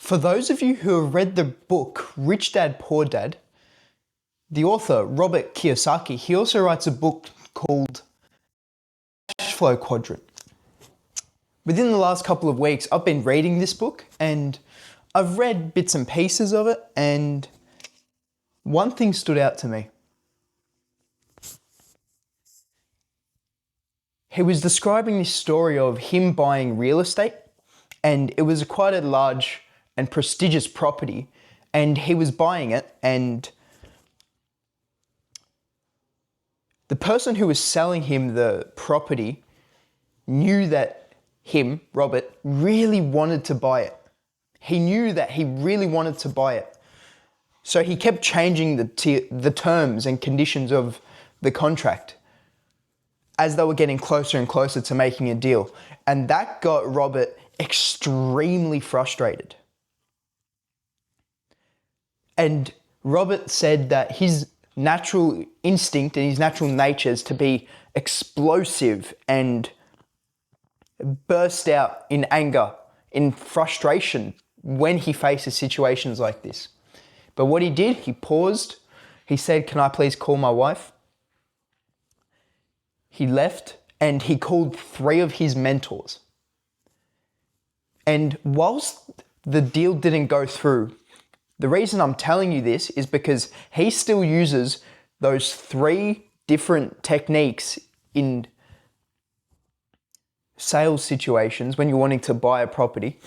For those of you who have read the book Rich Dad, Poor Dad, the author, Robert Kiyosaki, he also writes a book called Cash Flow Quadrant. Within the last couple of weeks, I've been reading this book and I've read bits and pieces of it, and one thing stood out to me. He was describing this story of him buying real estate, and it was quite a large and prestigious property, and he was buying it, and the person who was selling him the property knew that him, Robert, really wanted to buy it. He knew that he really wanted to buy it. So he kept changing the terms and conditions of the contract as they were getting closer and closer to making a deal. And that got Robert extremely frustrated. And Robert said that his natural instinct and his natural nature is to be explosive and burst out in anger, in frustration when he faces situations like this. But what he did, he paused. He said, "Can I please call my wife?" He left and he called 3 of his mentors. And whilst the deal didn't go through, the reason I'm telling you this is because he still uses those 3 different techniques in sales situations when you're wanting to buy a property.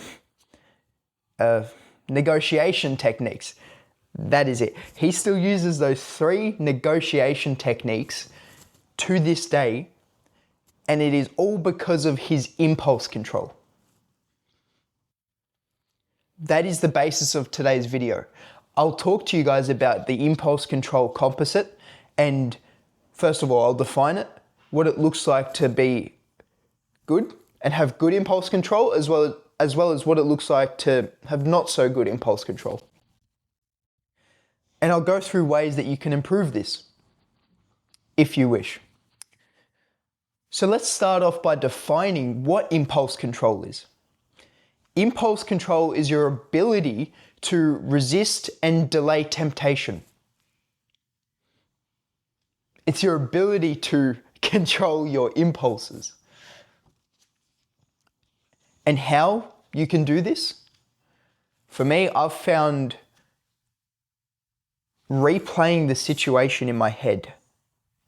Negotiation techniques. That is it. He still uses those 3 negotiation techniques to this day, and it is all because of his impulse control. That is the basis of today's video. I'll talk to you guys about the impulse control composite, and first of all, I'll define it, what it looks like to be good and have good impulse control, as well as what it looks like to have not so good impulse control. And I'll go through ways that you can improve this, if you wish. So let's start off by defining what impulse control is. Impulse control is your ability to resist and delay temptation. It's your ability to control your impulses. And how you can do this? For me, I've found replaying the situation in my head,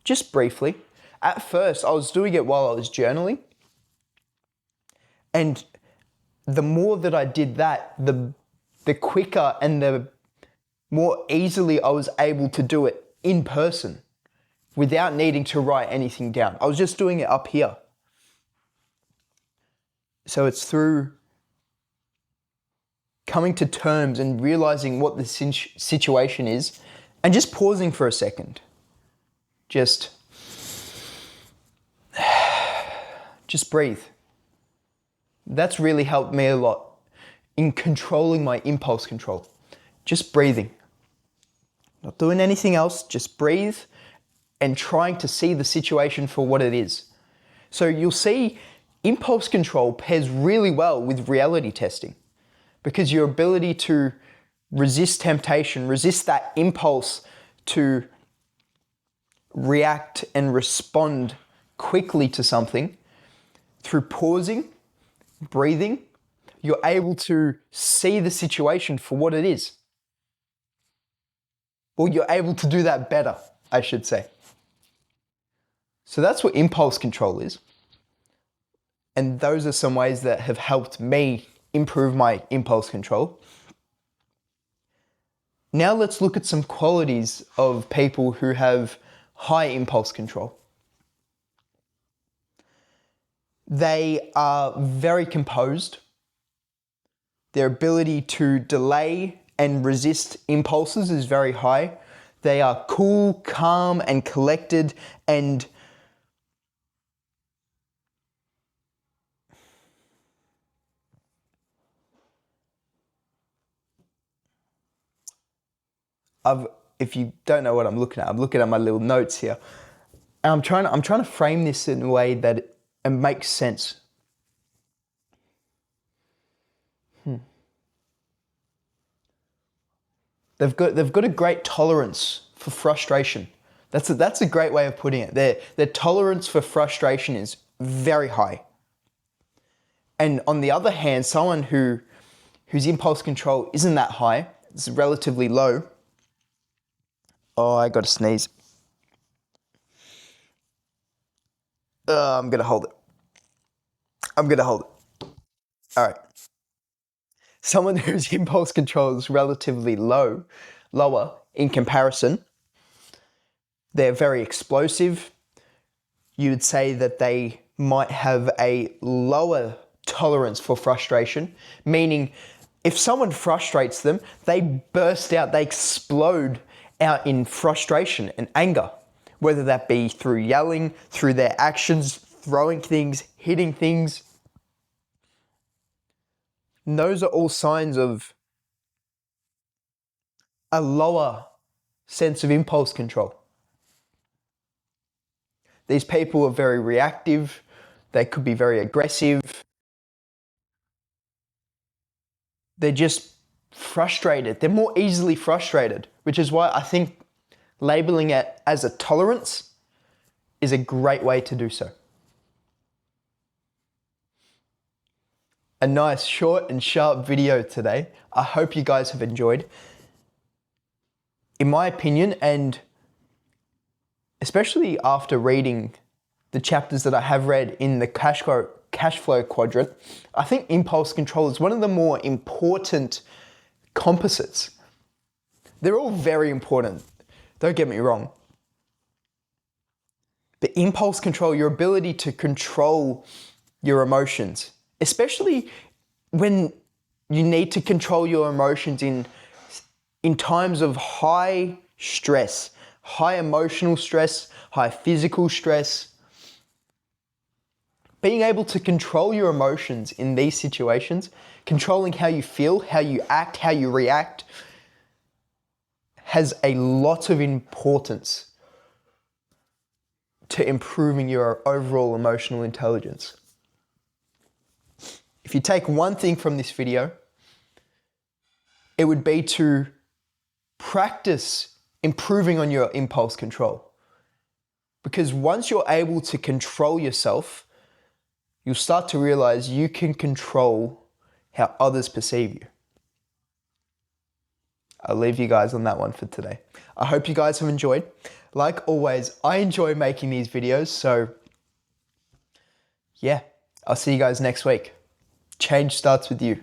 just briefly. At first, I was doing it while I was journaling. And the more that I did that, the quicker and the more easily I was able to do it in person without needing to write anything down. I was just doing it up here. So it's through coming to terms and realizing what the situation is and just pausing for a second. Just breathe. That's really helped me a lot in controlling my impulse control. Just breathing. Not doing anything else, just breathe and trying to see the situation for what it is. So you'll see impulse control pairs really well with reality testing, because your ability to resist temptation, resist that impulse to react and respond quickly to something through pausing, breathing, you're able to see the situation for what it is. Or you're able to do that better, I should say. So that's what impulse control is. And those are some ways that have helped me improve my impulse control. Now let's look at some qualities of people who have high impulse control. They are very composed. Their ability to delay and resist impulses is very high. They are cool, calm, and collected, and if you don't know what I'm looking at my little notes here. And I'm trying to frame this in a way that it makes sense. they've got a great tolerance for frustration. That's a great way of putting it. Their tolerance for frustration is very high. And on the other hand, someone whose impulse control isn't that high, it's relatively low. Oh, I gotta sneeze. I'm gonna hold it. All right. Someone whose impulse control is relatively lower in comparison, they're very explosive. You would say that they might have a lower tolerance for frustration, meaning if someone frustrates them, they burst out, they explode out in frustration and anger, whether that be through yelling, through their actions, throwing things, hitting things. And those are all signs of a lower sense of impulse control. These people are very reactive. They could be very aggressive. They're just frustrated. They're more easily frustrated, which is why I think labeling it as a tolerance is a great way to do so. A nice short and sharp video today. I hope you guys have enjoyed. In my opinion, and especially after reading the chapters that I have read in the cash flow quadrant, I think impulse control is one of the more important composites. They're all very important, don't get me wrong. But impulse control, your ability to control your emotions, especially when you need to control your emotions in times of high stress, high emotional stress, high physical stress. Being able to control your emotions in these situations, controlling how you feel, how you act, how you react, has a lot of importance to improving your overall emotional intelligence. If you take one thing from this video, it would be to practice improving on your impulse control. Because once you're able to control yourself, you'll start to realize you can control how others perceive you. I'll leave you guys on that one for today. I hope you guys have enjoyed. Like always, I enjoy making these videos, so yeah, I'll see you guys next week. Change starts with you.